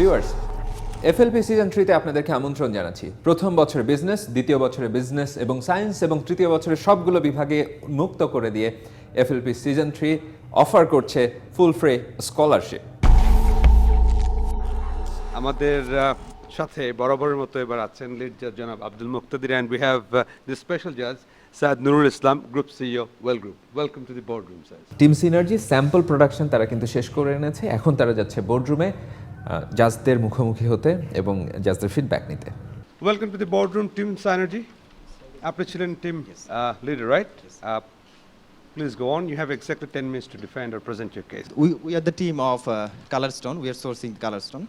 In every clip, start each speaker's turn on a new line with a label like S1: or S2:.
S1: Viewers, FLP season 3-তে আপনাদেরকে আমন্ত্রণ জানাচ্ছি। প্রথম বছরে বিজনেস, দ্বিতীয় বছরে বিজনেস এবং সায়েন্স এবং তৃতীয় বছরে সবগুলো বিভাগে মুক্ত করে দিয়ে এফএলপি সিজন 3 অফার করছে ফুল ফ্রি স্কলারশিপ।
S2: আমাদের সাথে বরাবরের মতো এবার আছেন লিড জাজ জনাব Abdul Muktadir, and we have the special জাজ Saad Nurul Islam, group CEO well group. Welcome to the board room sir.
S1: Team synergy sample production তারা কিন্তু শেষ করে এনেছে, এখন তারা যাচ্ছে বোর্ডরুমে জাজদের মুখোমুখি হতে এবং জাজদের ফিডব্যাক নিতে।
S2: Welcome to the board room team synergy. আপনি ছিলেন team leader, right? Please go on. You have exactly 10 minutes to defend or present your case.
S3: We are the team of Colorstone. We are sourcing Colorstone.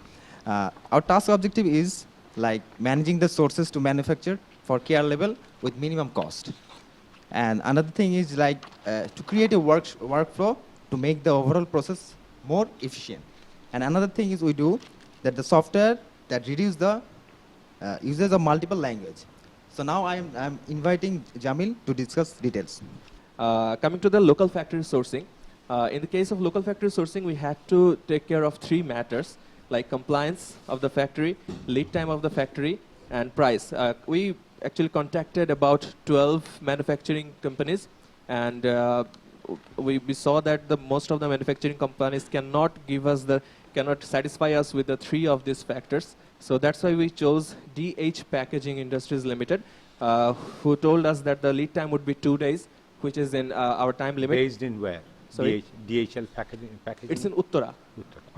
S3: Our task objective is like managing the sources to manufacture for care level with minimum cost. And another thing is like to create a workflow to make the overall process more efficient. And another thing is we do that the software that reduce the usage of multiple language. So now I'm inviting Jamil to discuss details.
S4: Coming to the local factory sourcing, in the case of local factory sourcing, we had to take care of 3 matters like compliance of the factory, lead time of the factory, and price. We actually contacted about 12 manufacturing companies, and we saw that the most of the manufacturing companies cannot satisfy us with the 3 of these factors. So that's why we chose DH Packaging Industries Limited, who told us that the lead time would be 2 days, which is in our time limit.
S2: Based in where?
S4: Sorry?
S2: DHL packaging?
S4: It's in Uttara.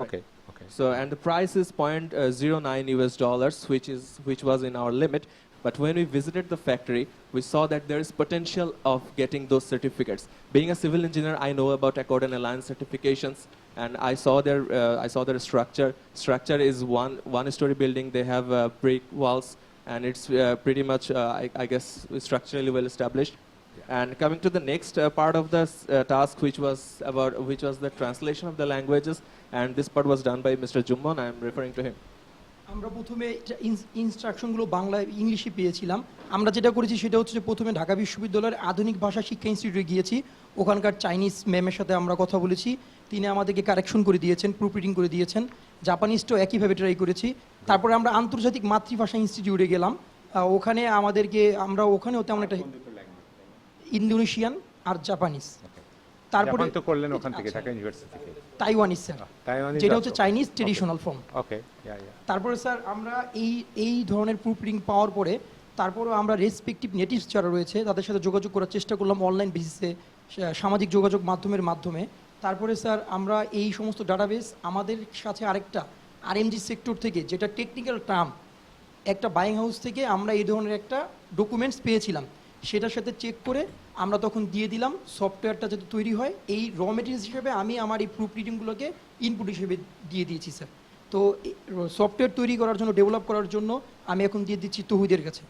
S2: Okay, okay.
S4: So, and the price is $0.09 US, which was in our limit. But when we visited the factory, we saw that there is potential of getting those certificates. Being a civil engineer, I know about Accord and Alliance certifications, and I saw their structure. Structure is one-story building. They have brick walls, and it's pretty much, I guess, structurally well established. And coming to the next part of this task, which was the translation of the languages, and this part was done by Mr. Jummon. I am referring to him.
S5: আমরা প্রথমে ইনস্ট্রাকশনগুলো বাংলায় ইংলিশে পেয়েছিলাম। আমরা যেটা করেছি সেটা হচ্ছে যে প্রথমে ঢাকা বিশ্ববিদ্যালয়ের আধুনিক ভাষা শিক্ষা ইনস্টিটিউটে গিয়েছি, ওখানকার চাইনিজ ম্যামের সাথে আমরা কথা বলেছি, তিনি আমাদেরকে কারেকশন করে দিয়েছেন, প্রুফ রিডিং করে দিয়েছেন। জাপানিজটাও একইভাবে ট্রাই করেছি। তারপরে আমরা আন্তর্জাতিক মাতৃভাষা ইনস্টিটিউটে গেলাম, ওখানে ওখানেও তেমন একটা ইন্দোনেশিয়ান আর জাপানিজ। তারপরে
S2: জাপান তো করলেন ওখান থেকে, ঢাকা ইউনিভার্সিটি থেকে।
S5: তাইওয়ানিজ স্যার, যেটা হচ্ছে চাইনিজ ট্রেডিশনাল ফর্ম।
S2: ওকে,
S5: তারপরে স্যার আমরা এই ধরনের প্রুফ রিডিং পাওয়ার পরে তারপরে আমরা রেসপেক্টিভ নেটিভস যারা রয়েছে তাদের সাথে যোগাযোগ করার চেষ্টা করলাম অনলাইন বেসিসে, সামাজিক যোগাযোগ মাধ্যমে। তারপরে স্যার আমরা এই সমস্ত ডাটাবেস আমাদের সাথে আরেকটা আরএমজি সেক্টর থেকে, যেটা টেকনিক্যাল টার্ম, একটা বাইং হাউস থেকে আমরা এই ধরনের একটা ডকুমেন্টস পেয়েছিলাম, সেটার সাথে চেক করে আমরা তখন দিয়ে দিলাম। সফটওয়্যারটা যাতে তৈরি হয়, এই র মেটেরিয়ালস হিসেবে আমি আমার এই প্রুফ রিডিংগুলোকে ইনপুট হিসেবে দিয়ে দিয়েছি স্যার। তো সফটওয়্যার তৈরি করার জন্য, ডেভেলপ করার জন্য আমি এখন দিয়ে দিচ্ছি তৌহিদের কাছে।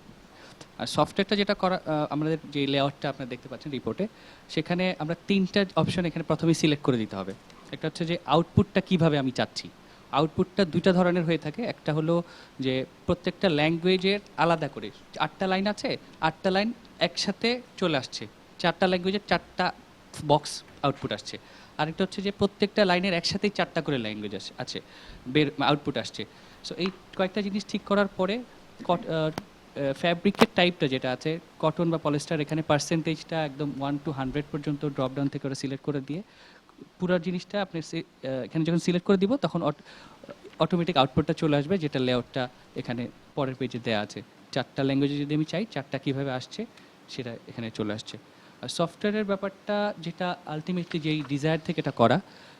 S6: আর সফটওয়্যারটা যেটা করা, আমাদের যে লেআউটটা আপনারা দেখতে পাচ্ছেন রিপোর্টে, সেখানে আমরা 3টা অপশন এখানে প্রথমেই সিলেক্ট করে দিতে হবে। একটা হচ্ছে যে আউটপুটটা কিভাবে আমি চাচ্ছি। আউটপুটটা 2টা ধরনের হয়ে থাকে। একটা হলো যে প্রত্যেকটা ল্যাঙ্গুয়েজের আলাদা করে 8টা লাইন আছে, 8টা লাইন একসাথে চলে আসছে, 4টা ল্যাঙ্গুয়েজের 4টা বক্স আউটপুট আসছে। আরেকটা হচ্ছে যে প্রত্যেকটা লাইনের একসাথেই 4টা করে ল্যাঙ্গুয়েজ আছে, আউটপুট আসছে। সো এই কয়েকটা জিনিস ঠিক করার পরে ফ্যাব্রিকের টাইপটা যেটা আছে, কটন বা পলিস্টার, এখানে পার্সেন্টেজটা একদম 1 to 100 পর্যন্ত ড্রপডাউন থেকে ওরা সিলেক্ট করে দিয়ে পুরো জিনিসটা আপনি এখানে যখন সিলেক্ট করে দিব তখন অটোমেটিক আউটপুটটা চলে আসবে, যেটা লেআউটটা এখানে পরের পেজে দেওয়া আছে। 4টা ল্যাঙ্গুয়েজে যদি আমি চাই 4টা কীভাবে আসছে সেটা এখানে চলে আসছে। আর সফটওয়্যারের ব্যাপারটা যেটা আলটিমেটলি যেই ডিজায়ার থেকে এটা করা,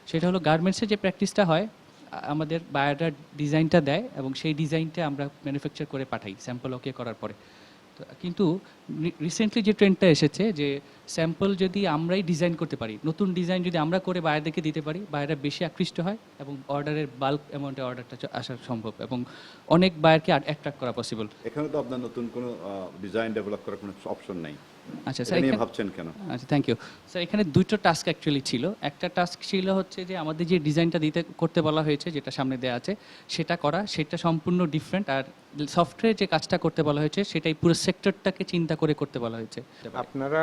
S6: সেটা হলো গার্মেন্টসের যে প্র্যাকটিসটা হয়, আমাদের বায়াররা ডিজাইনটা দেয় এবং সেই ডিজাইনটা আমরা ম্যানুফ্যাকচার করে পাঠাই স্যাম্পল ওকে করার পরে। কিন্তু রিসেন্টলি যে ট্রেন্ডটা এসেছে যে স্যাম্পল যদি আমরাই ডিজাইন করতে পারি, নতুন ডিজাইন যদি আমরা করে বায়ারদেরকে দিতে পারি, বায়াররা বেশি আকৃষ্ট হয় এবং অর্ডারের বাল্ক অ্যামাউন্টে অর্ডারটা আসা সম্ভব এবং অনেক বায়ারকে অ্যাট্রাক্ট করা পসিবল।
S7: এখানে তো আপনার নতুন কোনো ডিজাইন ডেভেলপ করার কোনো অপশন নাই।
S6: আচ্ছা স্যার,
S7: নিয়ে ভাবছেন কেন?
S6: আচ্ছা, থ্যাংক ইউ স্যার। এখানে 2টো টাস্ক অ্যাকচুয়ালি ছিল। একটা টাস্ক ছিল হচ্ছে যে আমাদের যে ডিজাইনটা করতে বলা হয়েছে, যেটা সামনে দেওয়া আছে সেটা করা, সেটা সম্পূর্ণ ডিফারেন্ট। আর সফটওয়্যার যে কাজটা করতে বলা হয়েছে সেটাই পুরো সেক্টরটাকে চিন্তা করে করতে বলা হয়েছে।
S8: আপনারা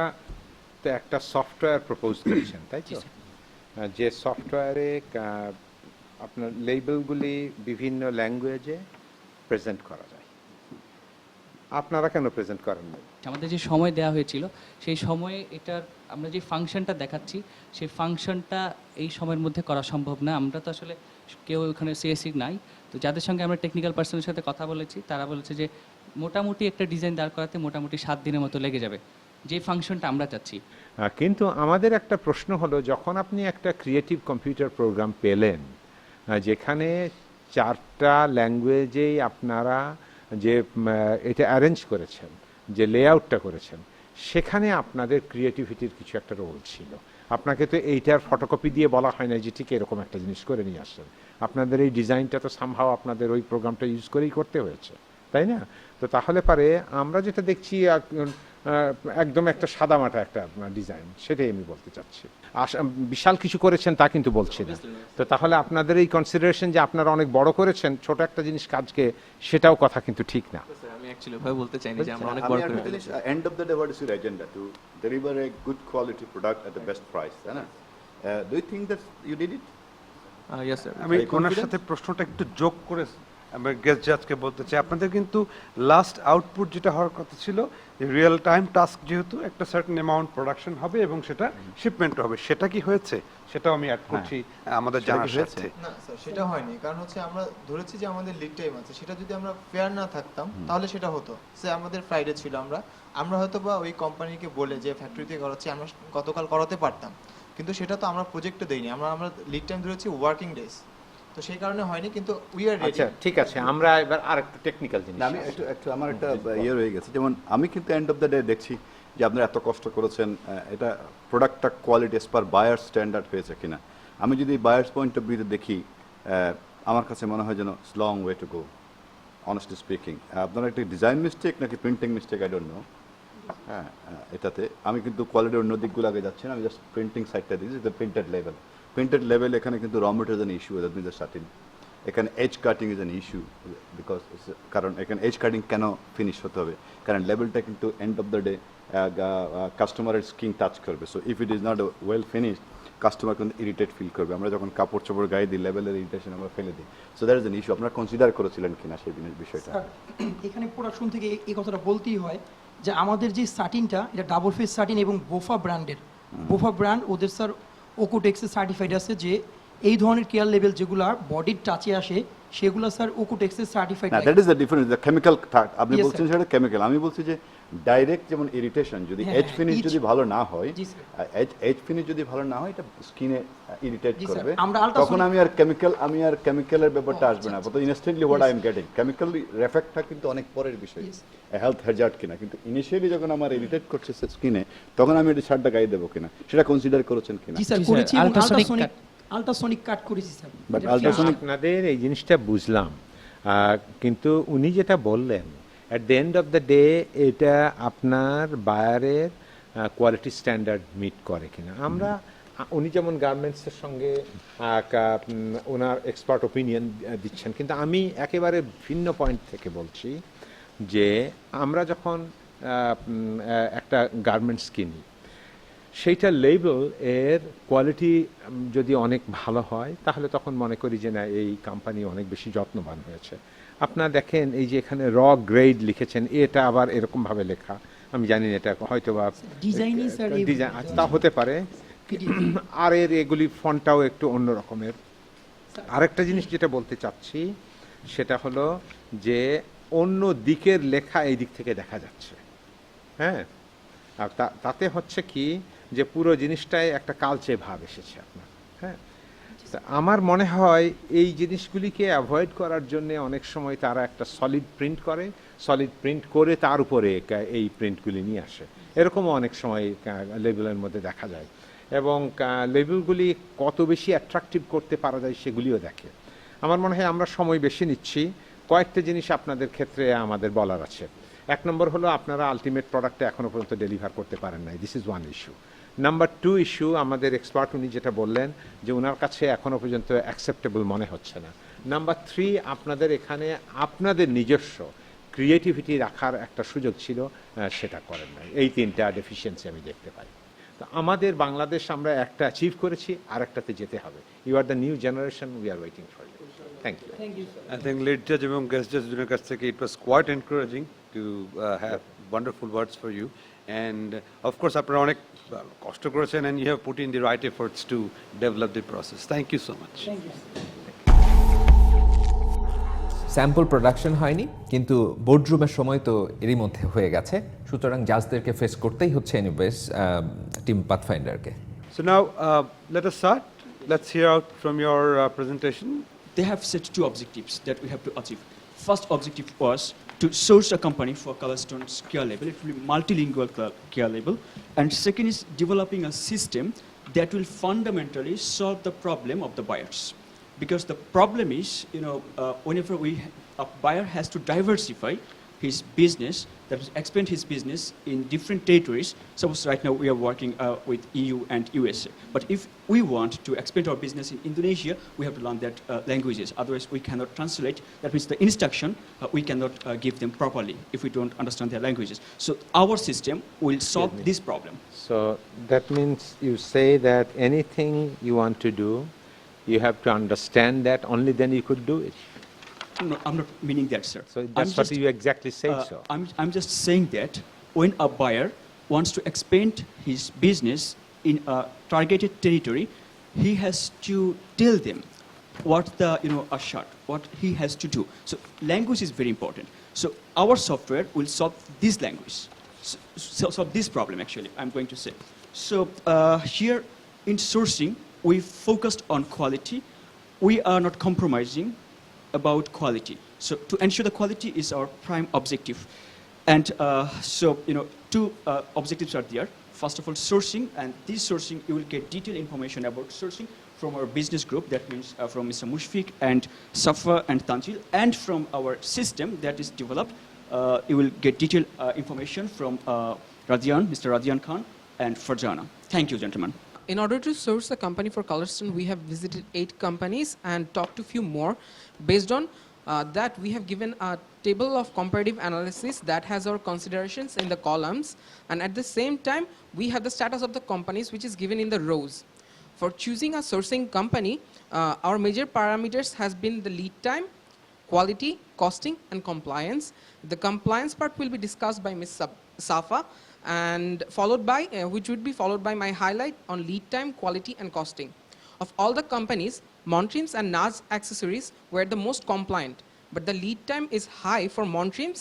S8: তো একটা সফটওয়্যার প্রপোজ করেছেন, তাই তো? যে সফটওয়্যারে আপনার লেবেলগুলি বিভিন্ন ল্যাঙ্গুয়েজে প্রেজেন্ট করা যায়। আপনারা কেন প্রেজেন্ট করেন না?
S6: আমাদের যে সময় দেওয়া হয়েছিল সেই সময়ে এটার আমরা যে ফাংশনটা দেখাচ্ছি সেই ফাংশনটা এই সময়ের মধ্যে করা সম্ভব না। আমরা তো আসলে কেউ ওখানে সিএসসি নাই, তো যাদের সঙ্গে আমরা টেকনিক্যাল পার্সনের সাথে কথা বলেছি তারা বলেছে যে মোটামুটি একটা ডিজাইন দাঁড় করাতে মোটামুটি 7 দিনের মতো লেগে যাবে, যে ফাংশনটা আমরা চাচ্ছি।
S8: কিন্তু আমাদের একটা প্রশ্ন হলো, যখন আপনি একটা ক্রিয়েটিভ কম্পিউটার প্রোগ্রাম পেলেন যেখানে 4টা ল্যাঙ্গুয়েজেই আপনারা যে এটা অ্যারেঞ্জ করেছেন, যে লেআউটটা করেছেন, সেখানে আপনাদের ক্রিয়েটিভিটির কিছু একটা রোল ছিল। আপনাকে তো এইটার ফটোকপি দিয়ে বলা হয় না যে ঠিক এরকম একটা জিনিস করে নিয়ে আসছেন। আপনাদের এই ডিজাইনটা তো সামহাও আপনাদের ওই প্রোগ্রামটা ইউজ করেই করতে হয়েছে, তাই না? তো তাহলে পারে আমরা যেটা দেখছি একদম একটা সাদামাটা একটা ডিজাইন, সেটাই আমি বলতে চাচ্ছি। বিশাল কিছু করেছেন তা কিন্তু বলছি না। তো তাহলে আপনাদের এই কনসিডারেশন যে আপনারা অনেক বড় করেছেন ছোট একটা জিনিস কাজকে, সেটাও কথা কিন্তু ঠিক না।
S4: আমি অ্যাকচুয়ালি ভাবে বলতে চাইনি যে আমরা অনেক বড় করে ফেলেছি।
S7: End of the day, what is your agenda? To deliver a good quality product at the best price, তাই না? Do you think that you did it?
S4: Yes sir.
S2: আমি ওনার সাথে প্রশ্নটা একটু যোগ করে আমার গেস্ট জাজকে বলতে চাই, আপনাদের কিন্তু লাস্ট আউটপুট যেটা হওয়ার কথা ছিল, রিয়েল টাইম টাস্ক যেহেতু একটা সার্টেন অ্যামাউন্ট প্রোডাকশন হবে এবং সেটা শিপমেন্ট হবে, সেটা কি হয়েছে? সেটাও আমি অ্যাড করছি আমাদের জানার সাথে।
S9: না স্যার, সেটা হয়নি। কারণ হচ্ছে আমরা ধরেছি যে আমাদের লিড টাইম আছে, সেটা যদি আমরা ফেয়ার না থাকতাম তাহলে সেটা হতো। সে আমাদের ফ্রাইডে ছিল, আমরা হয়তো বা ওই কোম্পানিকে বলে যে ফ্যাক্টরিতে করাচ্ছি, আমরা গতকাল করাতে পারতাম, কিন্তু সেটা তো আমরা প্রজেক্টে দেইনি। আমরা লিড টাইম ধরেছি ওয়ার্কিং ডেজ, তো সেই কারণে হয়নি, কিন্তু উই আর রেডি।
S8: আচ্ছা ঠিক আছে, আমরা এবার আরেকটু টেকনিক্যাল জিনিস।
S7: না, আমি একটু আমার একটা ইয়ে রয়ে গেছে, যেমন আমি কিন্তু এন্ড অফ দ্য ডে দেখছি যে আপনারা এত কষ্ট করেছেন, এটা প্রোডাক্টটা কোয়ালিটি এস পার বায়ার স্ট্যান্ডার্ড হয়েছে কিনা। আমি যদি বায়ার্স পয়েন্ট অফ ভিউতে দেখি, আমার কাছে মনে হয় যেন it's long way to go, honestly speaking. আপনারা একটা ডিজাইন মিস্টেক নাকি printing mistake, I don't know. হ্যাঁ, এটাতে আমি কিন্তু কোয়ালিটির অন্য দিকগুলো আগে যাচ্ছি না, আমি জাস্ট প্রিন্টিং সাইডটা দিয়েছি। প্রিন্টেড লেভেল, প্রিন্টেড লেভেল এখানে কিন্তু raw material is an issue, that means the shirting. এখানে edge cutting is an issue, because কারণ এখানে এজ কাটিং কেন ফিনিশ হতে হবে, কারণ লেভেলটা কিন্তু এন্ড অফ দ্য ডে কাস্টমারের স্কিন টাচ করবে। So if it is not well finished, customer কিন্তু ইরিটেট ফিল করবে। আমরা যখন কাপড় চোপড় গায়ে দিই, লেভেলের ইরিটেশন আমরা ফেলে দিই। So that is an issue. আপনারা কনসিডার করেছিলেন কিনা সেই বিষয়টা?
S5: স্যার, এখানে প্রোডাকশন থেকে এই কথাটা বলতেই হয় যে আমাদের যে সাটিনটা, এটা ডাবল ফেস সাটিন এবং বোফা ব্র্যান্ডের। বোফা ব্র্যান্ড ওদের স্যার ওকোটেক্সে সার্টিফাইড আছে যে এই ধরনের কেয়ার লেভেল যেগুলো বডির টাচে আসে সেগুলো স্যার ওকোটেক্সে সার্টিফাইড।
S7: না, that is the difference, the chemical. আপনি
S5: Yes,
S7: বলছেন
S5: sir.
S7: সেটা কেমিক্যাল, আমি বলছি যে ডাইরেক্ট যেমন ইরিটেশন, যদি
S5: হ্যাঁ,
S7: এজ ফিনিশ
S5: each-
S7: যদি ভালো না হয়,
S5: জি, sir.
S7: এজ ফিনিশ যদি ভালো না হয়, এটা স্কিনে ইরিটেট
S5: জি, sir.
S7: করবে।
S5: আমরা
S7: তখন
S5: ultrasonic-
S7: আমি আর কেমিক্যালের ব্যাপারটা আসবে না। তো instantly what I am getting, chemical এফেক্টটা কিন্তু অনেক পরের বিষয়,
S5: Yes.
S7: হেলথ হ্যাজার্ড কিনা। কিন্তু ইনিশিয়ালি যখন আমার ইরিটেট করছে স্কিনে, তখন আমি এটা শার্টটা গায়ে দেবো কিনা, সেটা কনসিডার করেছেন কিনা?
S5: জি স্যার,
S6: জি, স্যার,
S5: করেছি এবং
S6: ultrasonic
S5: আল্ট্রাসনিক কাট করেছি স্যার।
S7: But
S5: এটা
S7: ultrasonic-
S8: আপনাদের এই জিনিসটা বুঝলাম, কিন্তু উনি যেটা বললেন, at the end of the day এটা আপনার বায়ারের কোয়ালিটি স্ট্যান্ডার্ড মিট করে কিনা। আমরা উনি যেমন গার্মেন্টসের সঙ্গে ওনার এক্সপার্ট ওপিনিয়ন দিচ্ছেন, কিন্তু আমি একেবারে ভিন্ন পয়েন্ট থেকে বলছি যে আমরা যখন একটা গার্মেন্টস কিনি, সেইটা লেবেল এর কোয়ালিটি যদি অনেক ভালো হয়, তাহলে তখন মনে করি যে না, এই কোম্পানি অনেক বেশি যত্নবান হয়েছে। আপনারা দেখেন এই যে এখানে র গ্রেড লিখেছেন, এটা আবার এরকমভাবে লেখা, আমি জানি না এটা হয়তো বা
S5: ডিজাইনই স্যার এই-
S8: ডিজাইন, তা হতে পারে। আর এগুলি ফন্টটাও একটু অন্য রকমের। আরেকটা জিনিস যেটা বলতে চাচ্ছি সেটা হলো যে অন্য দিকের লেখা এই দিক থেকে দেখা যাচ্ছে। হ্যাঁ, আর তাতে হচ্ছে কি যে পুরো জিনিসটায় একটা কালচে ভাব এসেছে আপনার। হ্যাঁ, তা আমার মনে হয় এই জিনিসগুলিকে অ্যাভয়েড করার জন্য অনেক সময় তারা একটা সলিড প্রিন্ট করে তার উপরে এই প্রিন্টগুলি নিয়ে আসে। এরকমও অনেক সময় লেবেলের মধ্যে দেখা যায়, এবং লেবেলগুলি কত বেশি অ্যাট্রাকটিভ করতে পারা যায় সেগুলিও দেখে। আমার মনে হয় আমরা সময় বেশি নিচ্ছি, কয়েকটা জিনিস আপনাদের ক্ষেত্রে আমাদের বলার আছে। এক নম্বর হলো, আপনারা আলটিমেট প্রোডাক্টটা এখনো পর্যন্ত ডেলিভার করতে পারেন নাই, this is one is to. Number 2 issue, আমাদের এক্সপার্ট উনি যেটা বললেন যে ওনার কাছে এখনো পর্যন্ত অ্যাকসেপ্টেবল মনে হচ্ছে না। নাম্বার 3, আপনাদের এখানে আপনাদের নিজস্ব ক্রিয়েটিভিটি রাখার একটা সুযোগ ছিল, সেটা করেন নাই। এই 3টা ডেফিসিয়েন্সি আমি দেখতে পাই। তো আমাদের বাংলাদেশ আমরা একটা অ্যাচিভ করেছি, আর একটাতে যেতে হবে। You are the new generation, we are waiting for you. Thank you.
S5: Thank you
S2: I think late judge এবং guest judge দুজনের কাছ থেকে it was quite encouraging to have wonderful words for you, and of course আপনারা অনেক কষ্ট করেছেন and you have put in the right efforts to develop the process. Thank you so much.
S5: Thank you
S1: sample production হয়নি, কিন্তু বোর্ডরুমের সময় তো এরই মধ্যে হয়ে গেছে, সুতরাং জাজদেরকে ফেস করতেই হচ্ছে এনিওয়েজ টিম পাথফাইন্ডারকে।
S2: So now let us start. Let's hear out from your presentation.
S10: They have set two objectives that we have to achieve. First objective was to source a company for Colorstone's care label. It will be multilingual care label. And second is developing a system that will fundamentally solve the problem of the buyers. Because the problem is, whenever a buyer has to diversify his business, that is expand his business in different territories. Suppose right now we are working with EU and USA. But if we want to expand our business in Indonesia, we have to learn that languages. Otherwise, we cannot translate. That means the instruction, we cannot give them properly if we don't understand their languages. So our system will solve this problem.
S8: So that means you say that anything you want to do, you have to understand that, only then you could do it.
S10: No, I'm not meaning that, sir.
S8: So that's what you exactly said, so.
S10: I'm just saying that when a buyer wants to expand his business in a targeted territory, he has to tell them what what he has to do. So language is very important. So our software will solve this language, solve this problem actually, I'm going to say. So here in sourcing, we focused on quality. We are not compromising about quality. So to ensure the quality is our prime objective. And two objectives are there. First of all, sourcing, and this sourcing, you will get detailed information about sourcing from our business group, that means from Mr. Mushfiq and Safa and Tanjil, and from our system that is developed, you will get detailed information from Mr. Radian Khan and Farjana. Thank you, gentlemen.
S11: In order to source a company for Colorstone, we have visited 8 companies and talked to few more. Based on that, we have given a table of comparative analysis that has our considerations in the columns, and at the same time, we have the status of the companies which is given in the rows. For choosing a sourcing company, our major parameters has been the lead time, quality, costing, and compliance. The compliance part will be discussed by Ms. Safa, and followed by which would be followed by my highlight on lead time, quality, and costing. Of all the companies, Montrims and NAS accessories were the most compliant, but the lead time is high for Montrims,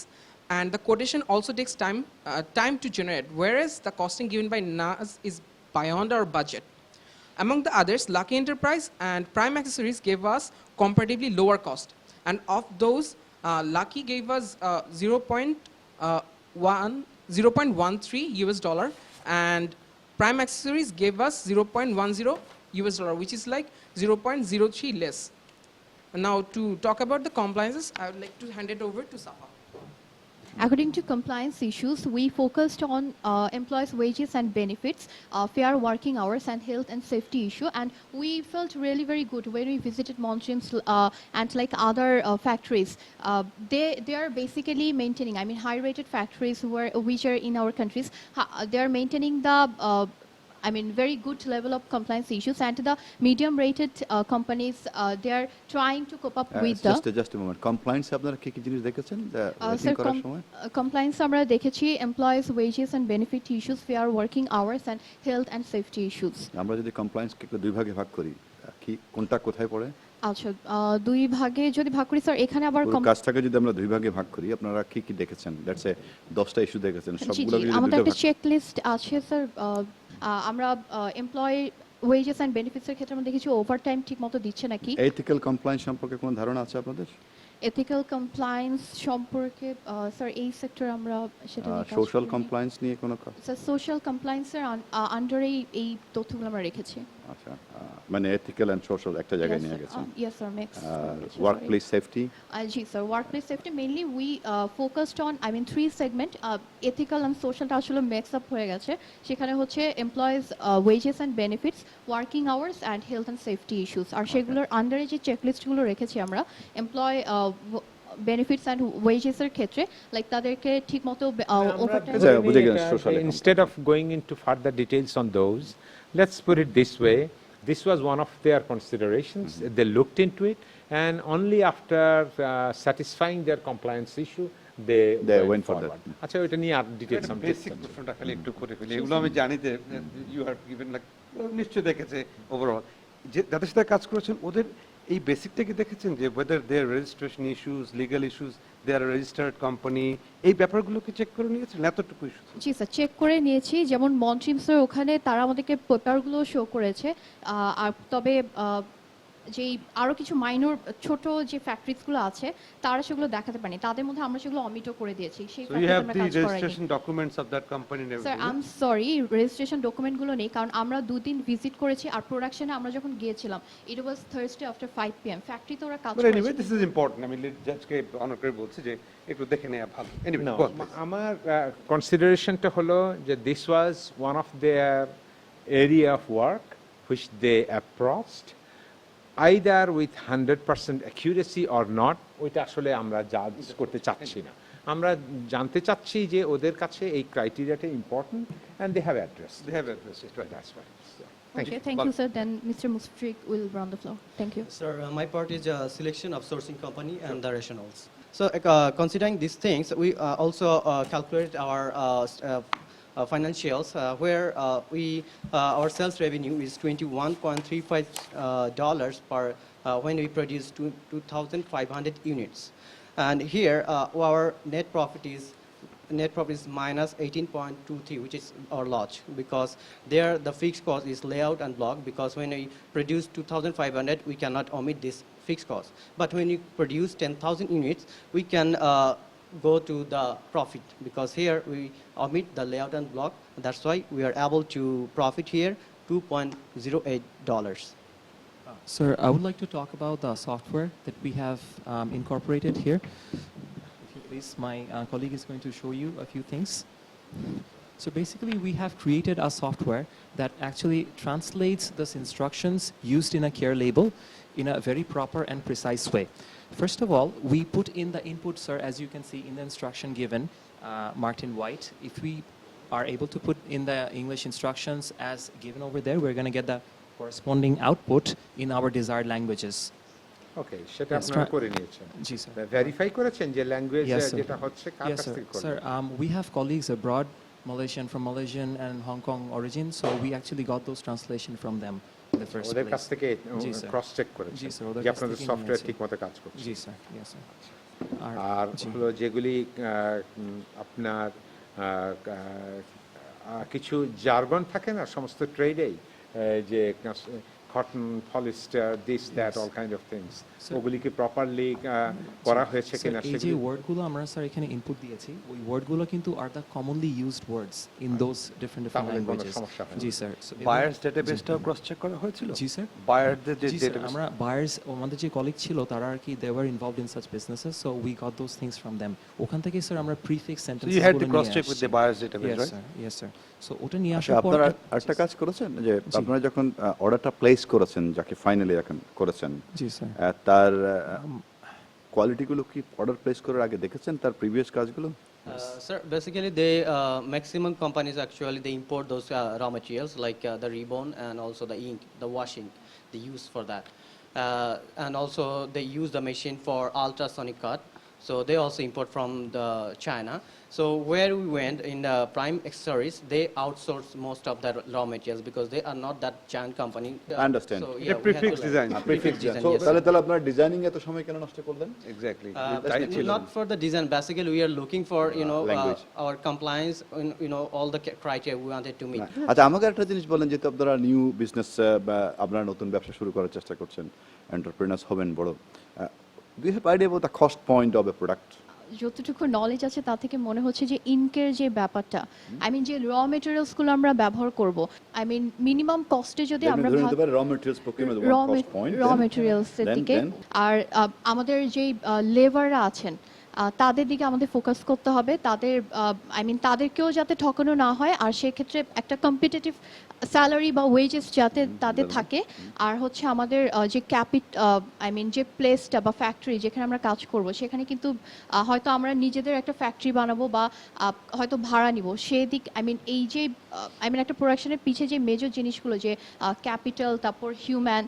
S11: and the quotation also takes time to generate, whereas the costing given by NAS is beyond our budget. Among the others, Lucky Enterprise and Prime Accessories gave us comparatively lower cost, and of those, Lucky gave us 0.13 US dollar, and Prime Accessories gave us 0.10 US dollar, which is like 0.03 less. And now to talk about the compliances, I would like to hand it over to Safa.
S12: According to compliance issues, we focused on employees' wages and benefits, fair working hours, and health and safety issue. And we felt really very good when we visited Montrims and like other factories. They are basically maintaining, high-rated factories which are in our countries. They are maintaining the very good level of compliance issues, and the medium-rated companies, they are trying to cope up with the.
S7: Just a moment. Compliance আপনারা কি কি জিনিস দেখেছেন
S12: Sir,
S7: করার সময়?
S12: compliance আমরা দেখেছি employees wages and benefit issues, fair working hours, and health and safety issues.
S7: আমরা যদি কমপ্লায়েন্সকে দুই ভাগে ভাগ করি, কি কোনটা কোথায় পড়ে?
S12: আচ্ছা, দুই ভাগে যদি ভাগ করি স্যার, এখানে আবার
S7: কাজটাকে যদি আমরা দুই ভাগে ভাগ করি, আপনারা কি কি দেখেছেন? দ্যাটস এ 10টা ইস্যু দেখেছেন, সবগুলো যদি
S12: আমাদের একটা
S7: ভাগ
S12: চেক লিস্ট আছে স্যার। আমরা এমপ্লয়ি ওয়েজেস এন্ড বেনিফিটসের ক্ষেত্রে আমরা দেখেছি ওভারটাইম ঠিকমতো দিচ্ছে নাকি।
S7: এথিক্যাল কমপ্লায়েন্স সম্পর্কে কোনো ধারণা আছে আপনাদের?
S12: এথিক্যাল কমপ্লায়েন্স সম্পর্কে স্যার এই সেক্টর আমরা সেটা নিয়ে
S7: সোশ্যাল কমপ্লায়েন্স নিয়ে কোনো
S12: স্যার সোশ্যাল কমপ্লায়েন্সের আন্ডারে এই তথ্যগুলো আমরা রেখেছি।
S7: আচ্ছা, মানে এথিক্যাল এন্ড সোশ্যাল একটা জায়গায় নিয়ে গেছেন।
S12: Yes sir, mix.
S7: Workplace safety?
S12: জি sir, workplace safety mainly we focused on 3 segment. Ethical and সোশ্যালটা আসলে মিক্স আপ হয়ে গেছে। সেখানে হচ্ছে employees wages and benefits, working hours, and health and safety issues. আর সেগুলোর আন্ডারে যে চেকলিস্টগুলো রেখেছি আমরা, এমপ্লয় বেনিফিটস অ্যান্ড ওয়েজেসের ক্ষেত্রে লাইক তাদেরকে ঠিকমতো ওভারটাইম
S7: আচ্ছা, বুঝে গেলাম, social economic.
S8: Instead of going into further details on those, let's put it this way. This was one of their considerations. They looked into it, and only after satisfying their compliance issue, they
S7: went for
S8: forward.
S7: that.
S8: আচ্ছা, ওইটা নিয়ে আর details আমি
S2: basic প্রশ্নটা খালি একটু করে ফেলি, এগুলো আমি জানি যে ইউ আর গিভেন লাইক নিশ্চয়ই দেখেছে ওভারঅল যে যাদের সাথে কাজ করেছেন ওদের এই বেসিকটা কি দেখেছেন যে ওয়েদার দেয়ার রেজিস্ট্রেশন ইস্যুস, লিগ্যাল ইস্যুস, দে আর রেজিস্টার্ড কোম্পানি, এই ব্যাপারগুলো কি চেক করে নিয়েছেন? এতটুকু ইস্যু
S12: জি স্যার চেক করে নিয়েছি, যেমন মন্ট্রিমসের ওখানে তারা আমাদেরকে পেপারগুলো শো করেছে, আর তবে যেই আরও কিছু মাইনর ছোট যে ফ্যাক্টরিজগুলো আছে তারা সেগুলো দেখাতে পারেনি, তাদের মধ্যে আমরা সেগুলো অমিটও করে দিয়েছি, সেই
S2: So you have
S12: আমরা
S2: the
S12: কাজ করাইনি।
S2: registration documents of that company and
S12: sir I am
S2: everything?
S12: Sorry registration ডকুমেন্টগুলো নেই, কারণ আমরা দুদিন ভিজিট করেছি আর প্রোডাকশনে আমরা যখন গিয়েছিলাম ইট ওয়াজ থার্সডে আফটার 5 PM, ফ্যাক্টরিতে ওরা কাজ
S2: But anyway,
S12: করেছে।
S2: this is important. আমি জাজকে অনার করে বলছি যে একটু দেখে নেওয়া ভালো। Anyway,
S8: No,
S2: go on, please.
S8: আমার কনসিডারেশনটা হলো যে this was one of their area of work which they approached either with 100% accuracy or not, ওইটা আসলে আমরা জাজ করতে চাচ্ছি না। আমরা জানতে চাচ্ছি যে ওদের কাছে এই ক্রাইটেরিয়াটা important and they have address.
S2: They have addressed it, right.
S8: That's right.
S12: Okay, thank you sir, then Mr. Musfriq will run the floor. Thank you.
S13: Sir, my part is selection of sourcing company and the rationales. So, considering these things, we also calculate our financials, where our sales revenue is $21.35 per when we produce 2,500 units, and here our net profit is minus 18.23, which is our loss, because there the fixed cost is layout and block, because when we produce 2,500 we cannot omit this fixed cost, but when you produce 10,000 units we can go to the profit, because here we omit the layout and block. That's why we are able to profit here $2.08.
S14: Sir, I would like to talk about the software that we have incorporated here. If you please, my colleague is going to show you a few things. So basically, we have created a software that actually translates those instructions used in a care label in a very proper and precise way. First of all, we put in the input, sir, as you can see in the instruction given, marked in white. If we are able to put in the English instructions as given over there, we're going to get the corresponding output in our desired languages.
S8: ওকে, সেটা
S14: Yes,
S8: আপনারা
S14: try-
S8: করে নিয়েছেন,
S14: জি, sir.
S8: Verify করেছেন যে language
S14: Yes, sir.
S8: যেটা হচ্ছে কার
S14: Yes,
S8: কাছ
S14: sir.
S8: থেকে করলেন?
S14: Sir, we have colleagues abroad, from Malaysian and Hong Kong origin, so we actually got those translation from them in the first
S8: ওদের কাছ
S14: place.
S8: থেকে
S14: জি, sir.
S8: ক্রস চেক করেছেন
S14: জি, sir, ওদের
S8: যে
S14: কাছ
S8: আপনাদের
S14: থেকেই
S8: সফটওয়্যার
S14: নিয়েছি।
S8: ঠিকমতো কাজ করছে।
S14: জি, sir. Yes, sir.
S8: আর
S14: জি।
S8: হলো যেগুলি আপনার কিছু জার্গন থাকে না সমস্ত ট্রেডেই, যে cotton, polyester, this that, all kind of things,
S14: Sir-
S8: ওগুলি কি প্রপারলি করা হয়েছে
S14: Sir,
S8: কিনা
S14: এই যে
S8: সেগুলি?
S14: ওয়ার্ডগুলো আমরা স্যার এখানে ইনপুট দিয়েছি, ওই ওয়ার্ডগুলো কিন্তু are the commonly used words in those different
S8: তাহলে কোনো
S14: ল্যাঙ্গুয়েজেস।
S8: সমস্যা হয় না।
S14: জি স্যার।
S2: Buyers database-টাও cross check করা হয়েছিল?
S14: জি স্যার।
S2: Buyer-দের যে
S14: জি স্যার,
S2: database-
S14: আমরা বায়ার্স, আমাদের যে কলিগ ছিল তারা আর কি they were involved in such businesses, so we got those things from them. ওখান থেকে স্যার আমরা prefix
S2: So
S14: sentences
S2: you had to cross check with the buyers database, right?
S14: Yes sir. So ওটা নিয়ে
S7: আচ্ছা,
S14: আসার পর
S7: আপনারা আরেকটা কাজ করেছেন যে আপনারা যখন অর্ডারটা প্লেস করেছেন, যাকে ফাইনালি এখন করেছেন,
S14: জি স্যার।
S7: তার কোয়ালিটিগুলো কি অর্ডার প্লেস করার আগে দেখেছেন, তার প্রিভিয়াস কাজগুলো?
S13: Sir, basically they maximum companies actually they import those raw materials like the ribbon and also the ink, the washing they use for that, and also they use the machine for ultrasonic cut, so they also import from the China. So where we went in Prime Accessories, they outsource most of the raw materials because they are not that giant company.
S7: I understand.
S13: So,
S2: It's a
S13: we had to
S2: prefix
S13: learn.
S2: design.
S13: Prefix design, yes,
S7: তাহলে
S13: sir.
S7: তাহলে আপনারা designing এত সময় কেন নষ্ট করলেন?
S2: Exactly.
S13: Not for the design. Basically, we are looking for
S7: Language.
S13: our compliance, all the criteria we wanted to meet.
S7: আচ্ছা, আমাকে একটা জিনিস বলেন, যেহেতু আপনারা নিউ বিজনেস বা আপনারা নতুন ব্যবসা শুরু করার চেষ্টা করছেন, এন্টারপ্রেনার্স হবেন বড়, do you have idea about the cost point of a product?
S12: যতটুকু নলেজ আছে তা থেকে মনে হচ্ছে যে ইনকের যে ব্যাপারটা, আই মিন যে র মেটেরিয়ালসগুলো আমরা ব্যবহার করব, আই মিন মিনিমাম কস্টে যদি আমরা
S7: raw materials procurement cost point,
S12: র মেটেরিয়ালসের দিকে, আর আমাদের যেই লেবাররা আছেন তাদের দিকে আমাদের ফোকাস করতে হবে, তাদের তাদেরকেও যাতে ঠকানো না হয়, আর সেক্ষেত্রে একটা কম্পিটিটিভ স্যালারি বা ওয়েজেস যাতে তাদের থাকে। আর হচ্ছে আমাদের যে যে প্লেসটা বা ফ্যাক্টরি যেখানে আমরা কাজ করব সেখানে কিন্তু হয়তো আমরা নিজেদের একটা ফ্যাক্টরি বানাবো বা হয়তো ভাড়া নিব, সেদিক এই যে একটা প্রোডাকশনের পিছে যে মেজর জিনিসগুলো, যে ক্যাপিটাল, তারপর হিউম্যান,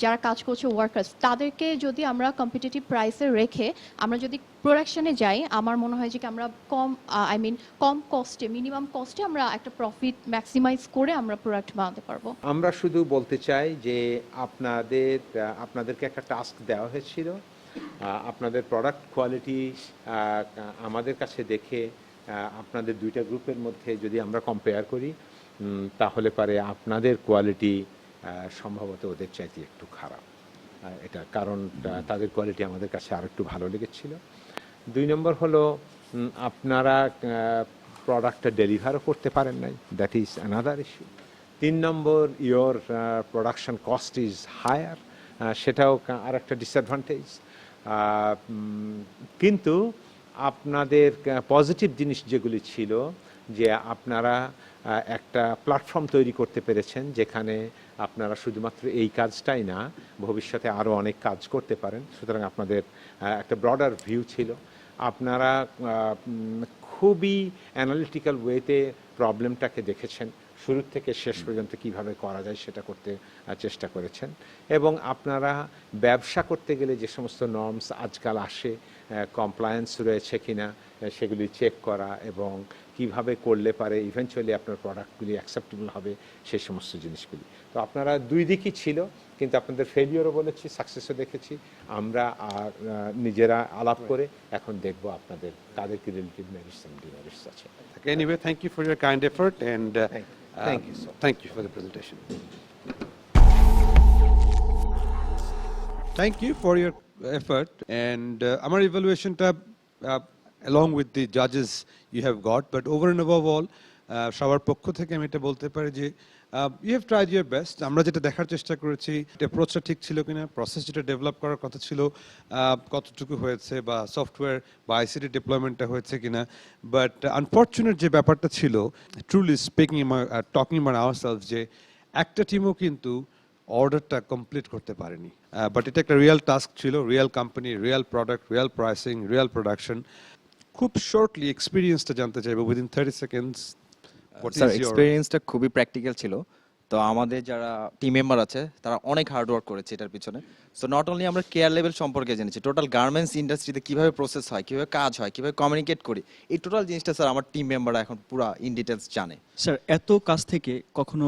S12: যারা কাজ করছে ওয়ার্কার্স, তাদেরকে যদি আমরা কম্পিটিটিভ প্রাইসে রেখে আমরা যদি প্রোডাকশনে যাই, আমার মনে হয় যে কি আমরা কম কস্টে, মিনিমাম কস্টে আমরা একটা প্রফিট ম্যাক্সিমাইজ করে আমরা প্রোডাক্ট বানাতে পারবো।
S8: আমরা শুধু বলতে চাই যে আপনাদেরকে একটা টাস্ক দেওয়া হয়েছিল, আপনাদের প্রোডাক্ট কোয়ালিটি আমাদের কাছে দেখে আপনাদের দুইটা গ্রুপের মধ্যে যদি আমরা কম্পেয়ার করি, তাহলে পারে আপনাদের কোয়ালিটি সম্ভবত ওদের চাইতে একটু খারাপ। এটা কারণ তাদের কোয়ালিটি আমাদের কাছে আর একটু ভালো লেগেছিল। 2 নম্বর হলো আপনারা প্রোডাক্টটা ডেলিভারও করতে পারেন নাই, দ্যাট ইজ অ্যানাদার ইস্যু। 3 নম্বর, your production cost is higher, সেটাও আর একটা ডিসঅ্যাডভান্টেজ। কিন্তু আপনাদের পজিটিভ জিনিস যেগুলি ছিল, যে আপনারা একটা প্ল্যাটফর্ম তৈরি করতে পেরেছেন যেখানে আপনারা শুধুমাত্র এই কাজটাই না, ভবিষ্যতে আরও অনেক কাজ করতে পারেন। সুতরাং আপনাদের একটা ব্রডার ভিউ ছিল। আপনারা খুবই অ্যানালিটিক্যাল ওয়েতে প্রবলেমটাকে দেখেছেন, শুরু থেকে শেষ পর্যন্ত কিভাবে করা যায় সেটা করতে চেষ্টা করেছেন। এবং আপনারা ব্যবসা করতে গেলে যে সমস্ত নর্মস আজকাল আসে, কমপ্লায়েন্স রয়েছে কিনা সেগুলি চেক করা, এবং কিভাবে করলে পারে ইভেনচুয়ালি আপনার প্রোডাক্টগুলি অ্যাকসেপ্টেবল হবে, সেই সমস্ত জিনিসগুলি। তো আপনারা দুই দিকই ছিল, কিন্তু আপনাদের ফেলিওরও বলেছি, সাকসেসও দেখেছি। আমরা নিজেরা আলাপ করে এখন দেখব আপনাদের কাদের কি রিলেটিভ মেরিটস এন্ড ডিমেরিটস আছে।
S2: Anyway, thank you for your kind effort, and
S8: thank you so much.
S2: Thank you for the presentation. Thank you for your effort, and our evaluation tab along with the judges you have got, but over and above all, সবার পক্ষ থেকে আমি এটা বলতে পারি যে you have tried your best. আমরা যেটা দেখার চেষ্টা করেছি, অ্যাপ্রোচটা ঠিক ছিল কিনা, প্রসেস যেটা ডেভেলপ করার কথা ছিল কতটুকু হয়েছে, বা সফটওয়্যার বা আইসিটি ডিপ্লয়মেন্টটা হয়েছে কিনা। বাট আনফর্চুনেট যে ব্যাপারটা ছিল, truly speaking talking about ourselves, যে একটা টিমও কিন্তু অর্ডারটা কমপ্লিট করতে পারেনি। বাট এটা একটা রিয়েল টাস্ক ছিল, real company, real product, real pricing, real production. খুব শর্টলি এক্সপিরিয়েন্সটা জানতে চাইবো, উইদিন 30 সেকেন্ডস।
S15: স্যার, এক্সপিরিয়েন্সটা খুবই প্র্যাকটিক্যাল ছিল। তো আমাদের যারা টিম মেম্বার আছে তারা অনেক হার্ড ওয়ার্ক করেছে এটার পিছনে। সো নট অনলি আমরা কেয়ার লেভেল সম্পর্কে জেনেছি, টোটাল গার্মেন্টস ইন্ডাস্ট্রিতে কিভাবে প্রসেস হয়, কিভাবে কাজ হয়, কিভাবে কমিউনিকেট করি, এই টোটাল জিনিসটা স্যার আমার টিম মেম্বাররা এখন পুরো ইন ডিটেলস জানে।
S10: স্যার, এত কাজ থেকে কখনো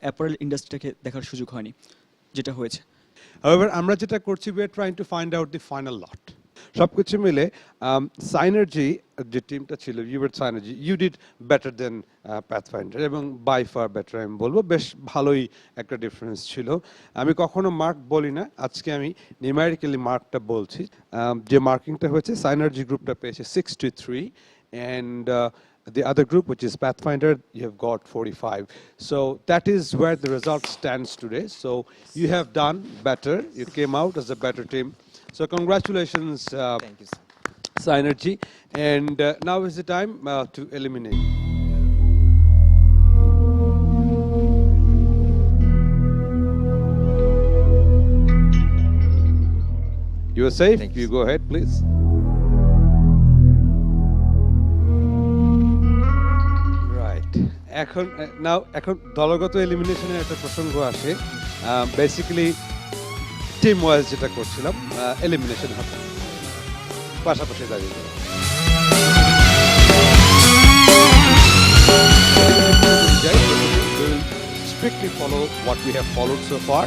S10: অ্যাপারেল ইন্ডাস্ট্রিটাকে দেখার সুযোগ হয়নি, যেটা হয়েছে।
S2: However, আমরা যেটা করছি, we are trying to find out the final lot. সবকিছু মিলে সাইনার্জি যে টিমটা ছিল, synergy you did better than Pathfinder, এবং বাই ফার বেটার আমি বলবো। বেশ ভালোই একটা ডিফারেন্স ছিল। আমি কখনো মার্ক বলি না, আজকে আমি নিউমেরিক্যালি মার্কটা বলছি। যে মার্কিংটা হয়েছে, সাইনার্জি গ্রুপটা পেয়েছে 63, and the other group, which is Pathfinder, you have got 45. So that is where the result stands today. So you have done better. You came out as a better team. So congratulations,
S15: Thank you, sir.
S2: Synergy. And now is the time to eliminate. You are safe.
S15: Thank
S2: you
S15: you,
S2: go ahead, please. এখন দলগত এলিমিনেশনের একটা প্রসঙ্গ আসে। Basically team wise যেটা করছিলাম, elimination হবে পাশাপাশি দাঁড়িয়ে। Strictly follow what we have followed so far.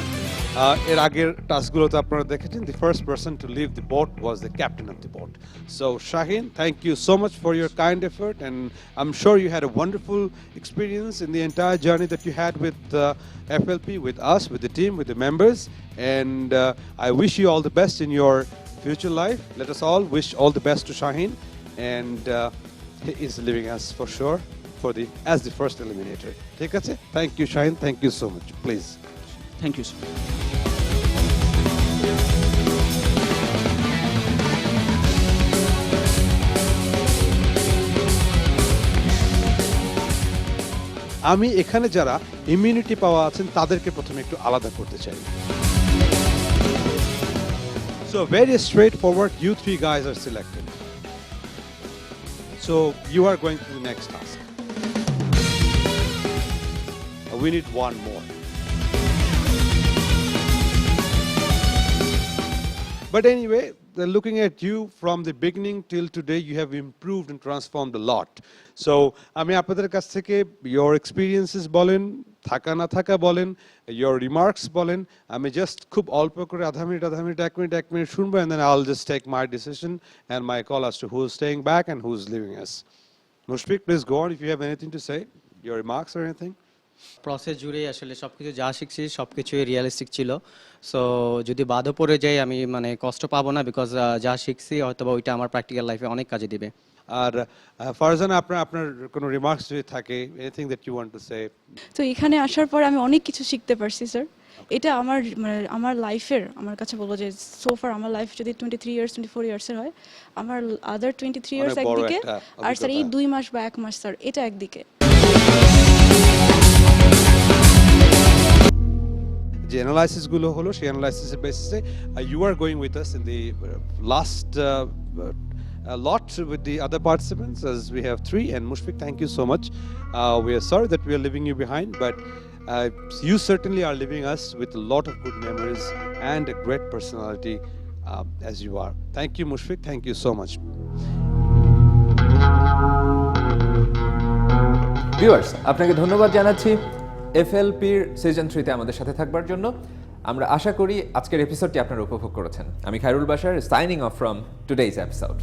S2: এর আগের টাস্কগুলোতে আপনারা দেখেছেন, the first person to leave the boat was the captain of the boat. So Shaheen, thank you so much for your kind effort, and I'm sure you had a wonderful experience in the entire journey that you had with FLP, with us, with the team, with the members, and I wish you all the best in your future life. Let us all wish all the best to Shaheen, and he is leaving us for sure as the first eliminator. ঠিক আছে? Thank you, Shaheen. Thank you so much. Please.
S10: Thank you, sir.
S2: আমি এখানে যারা immunity পাওয়া আছেন তাদেরকে প্রথমে একটু আলাদা করতে চাই। So very straightforward, you three guys are selected. So you are going to the next task. We need one more. But anyway, looking at you from the beginning till today, you have improved and transformed a lot. So, আমি আপনাদের কাছ থেকে your experiences বলেন, থাকা না থাকা বলেন, your remarks বলেন, আমি just খুব অল্প করে আধা মিনিট 1 মিনিট শুনবো, and then I'll just take my decision and my call as to who's staying back and who's leaving us. Mushfiq, please go on if you have anything to say, your remarks or anything.
S13: Process জুড়েই আসলে সবকিছু যা শিখছি সবকিছুই realistic ছিল। So যদি বাদও পড়ে যাই আমি মানে কষ্ট পাবো না, বিকজ যা শিখছি হয়তো বা ওইটা আমার প্র্যাকটিক্যাল লাইফে অনেক কাজে দিবে।
S2: আর ফারজান, আপনার কোনো রিমার্কস যদি থাকে, anything that you want to say?
S16: তো এখানে আসার পর আমি অনেক কিছু শিখতে পারছি স্যার। এটা আমার মানে আমার লাইফের, আমার কাছে বলবো যে সোফার আমার লাইফ যদি 23 ইয়ার্স 24 ইয়ার্সের হয়, আমার আদার 23 ইয়ার্স একদিকে, আর স্যার এই 2 মাস বা 1 মাস স্যার এটা একদিকে।
S2: যে অ্যানালাইসিস গুলো হলো সেই অ্যানালাইসিসের বেসিসে you are going with us in the last lot with the other participants, as we have 3. And Mushfiq, thank you so much. We are sorry that we are leaving you behind, but you certainly are leaving us with a lot of good memories and a great personality as you are. Thank you, Mushfiq. Thank you so much.
S1: Viewers, আপনাকে ধন্যবাদ জানাচ্ছি এফএলপির season 3 তে আমাদের সাথে থাকবার জন্য। আমরা আশা করি আজকের এপিসোডটি আপনারা উপভোগ করেছেন। আমি Khairul Bashar, signing off from today's episode.